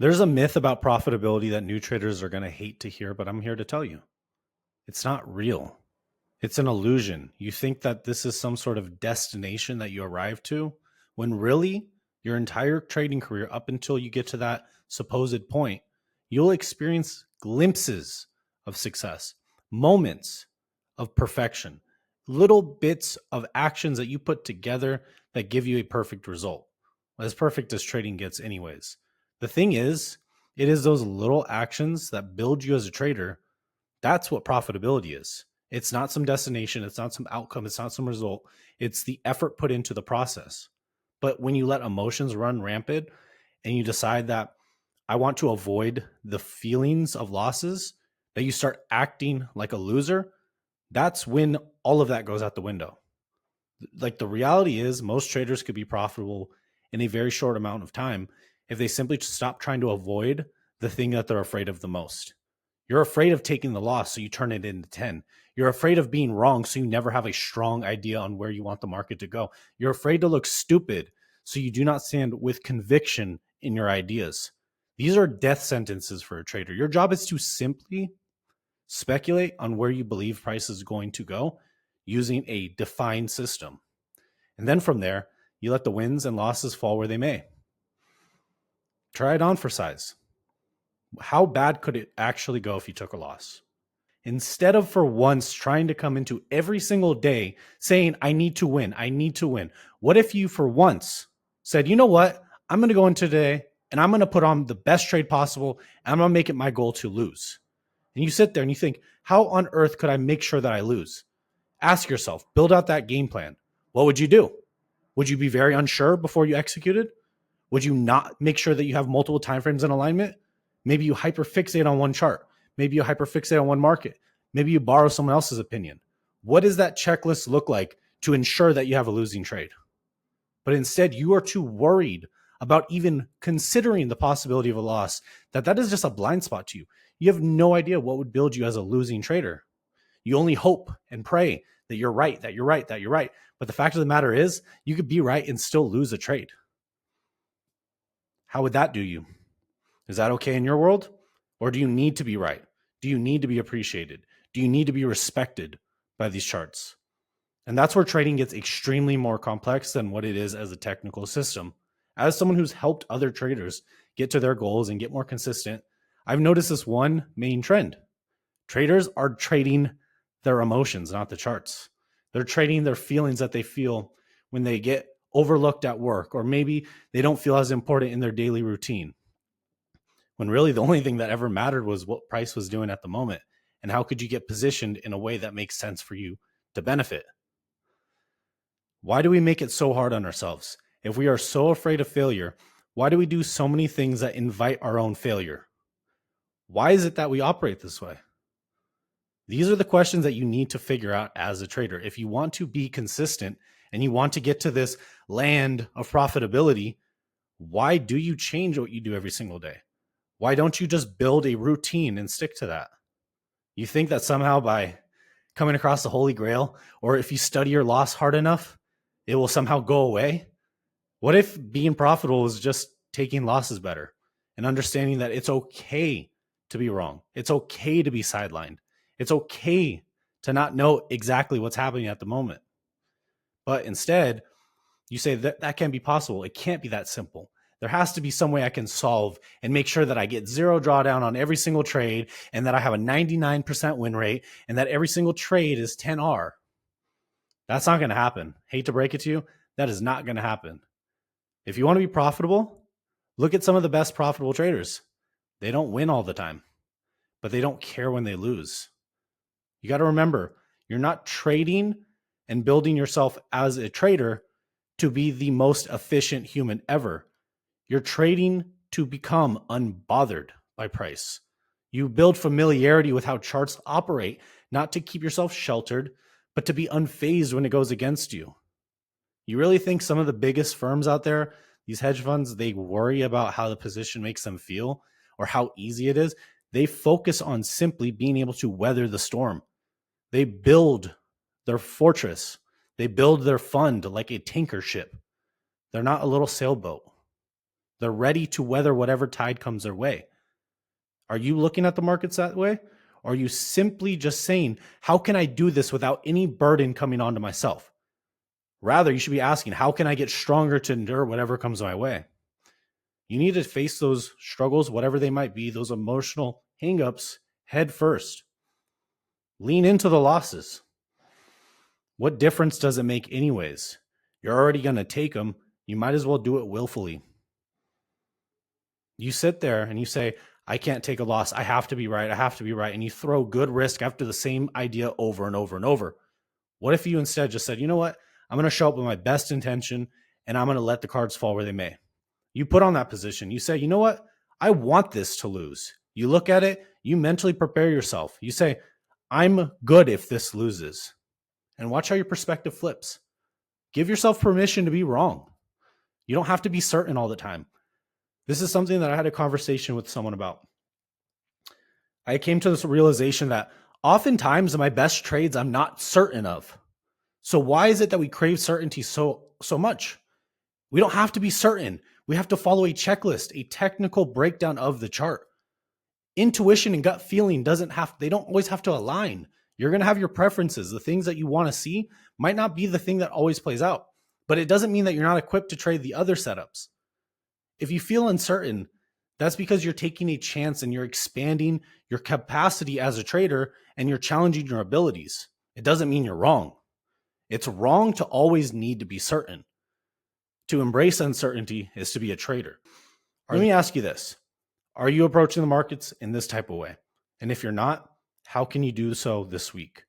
There's a myth about profitability that new traders are going to hate to hear, but I'm here to tell you it's not real. It's an illusion. You think that this is some sort of destination that you arrive to, when really your entire trading career, up until you get to that supposed point, you'll experience glimpses of success, moments of perfection, little bits of actions that you put together that give you a perfect result. As perfect as trading gets, anyways. The thing is, it is those little actions that build you as a trader. That's what profitability is. It's not some destination. It's not some outcome. It's not some result. It's the effort put into the process. But when you let emotions run rampant and you decide that I want to avoid the feelings of losses, that you start acting like a loser, that's when all of that goes out the window. Like, the reality is most traders could be profitable in a very short amount of time if they simply stop trying to avoid the thing that they're afraid of the most. You're afraid of taking the loss, so you turn it into 10. You're afraid of being wrong, so you never have a strong idea on where you want the market to go. You're afraid to look stupid, so you do not stand with conviction in your ideas. These are death sentences for a trader. Your job is to simply speculate on where you believe price is going to go using a defined system. And then from there, you let the wins and losses fall where they may. Try it on for size. How bad could it actually go if you took a loss? Instead of for once trying to come into every single day saying, I need to win, what if you for once said, you know what, I'm going to go in today and I'm going to put on the best trade possible and I'm going to make it my goal to lose. And you sit there and you think, how on earth could I make sure that I lose? Ask yourself, build out that game plan. What would you do? Would you be very unsure before you executed? Would you not make sure that you have multiple timeframes in alignment? Maybe you hyperfixate on one chart. Maybe you hyperfixate on one market. Maybe you borrow someone else's opinion. What does that checklist look like to ensure that you have a losing trade? But instead, you are too worried about even considering the possibility of a loss that is just a blind spot to you. You have no idea what would build you as a losing trader. You only hope and pray that you're right, that you're right, that you're right. But the fact of the matter is, you could be right and still lose a trade. How would that do you? Is that okay in your world? Or do you need to be right? Do you need to be appreciated? Do you need to be respected by these charts? And that's where trading gets extremely more complex than what it is as a technical system. As someone who's helped other traders get to their goals and get more consistent, I've noticed this one main trend. Traders are trading their emotions, not the charts. They're trading their feelings that they feel when they get overlooked at work, or maybe they don't feel as important in their daily routine. When really the only thing that ever mattered was what price was doing at the moment and how could you get positioned in a way that makes sense for you to benefit. Why do we make it so hard on ourselves? If we are so afraid of failure, why do we do so many things that invite our own failure? Why is it that we operate this way? These are the questions that you need to figure out as a trader. If you want to be consistent and you want to get to this land of profitability, why do you change what you do every single day? Why don't you just build a routine and stick to that? You think that somehow by coming across the Holy Grail, or if you study your loss hard enough, it will somehow go away? What if being profitable is just taking losses better and understanding that it's okay to be wrong? It's okay to be sidelined. It's okay to not know exactly what's happening at the moment. But instead, you say that can't be possible. It can't be that simple. There has to be some way I can solve and make sure that I get zero drawdown on every single trade and that I have a 99% win rate and that every single trade is 10R. That's not going to happen. Hate to break it to you. That is not going to happen. If you want to be profitable, look at some of the best profitable traders. They don't win all the time, but they don't care when they lose. You got to remember, you're not trading and building yourself as a trader to be the most efficient human ever. You're trading to become unbothered by price. You build familiarity with how charts operate, not to keep yourself sheltered, but to be unfazed when it goes against you. You really think some of the biggest firms out there, these hedge funds, they worry about how the position makes them feel or how easy it is? They focus on simply being able to weather the storm. They build their fortress. They build their fund like a tanker ship. They're not a little sailboat. They're ready to weather whatever tide comes their way. Are you looking at the markets that way? Or are you simply just saying, how can I do this without any burden coming onto myself? Rather, you should be asking, how can I get stronger to endure whatever comes my way? You need to face those struggles, whatever they might be, those emotional hangups, head first. Lean into the losses. What difference does it make anyways? You're already going to take them. You might as well do it willfully. You sit there and you say, I can't take a loss. I have to be right. I have to be right. And you throw good risk after the same idea over and over and over. What if you instead just said, you know what? I'm going to show up with my best intention and I'm going to let the cards fall where they may. You put on that position. You say, you know what? I want this to lose. You look at it. You mentally prepare yourself. You say, I'm good if this loses. And watch how your perspective flips. Give yourself permission to be wrong. You don't have to be certain all the time. This is something that I had a conversation with someone about. I came to this realization that oftentimes in my best trades, I'm not certain of. So why is it that we crave certainty so much? We don't have to be certain. We have to follow a checklist, a technical breakdown of the chart. Intuition and gut feeling they don't always have to align. You're going to have your preferences. The things that you want to see might not be the thing that always plays out, but it doesn't mean that you're not equipped to trade the other setups. If you feel uncertain, that's because you're taking a chance and you're expanding your capacity as a trader and you're challenging your abilities. It doesn't mean you're wrong. It's wrong to always need to be certain. To embrace uncertainty is to be a trader. Let me ask you this. Are you approaching the markets in this type of way? And if you're not, how can you do so this week?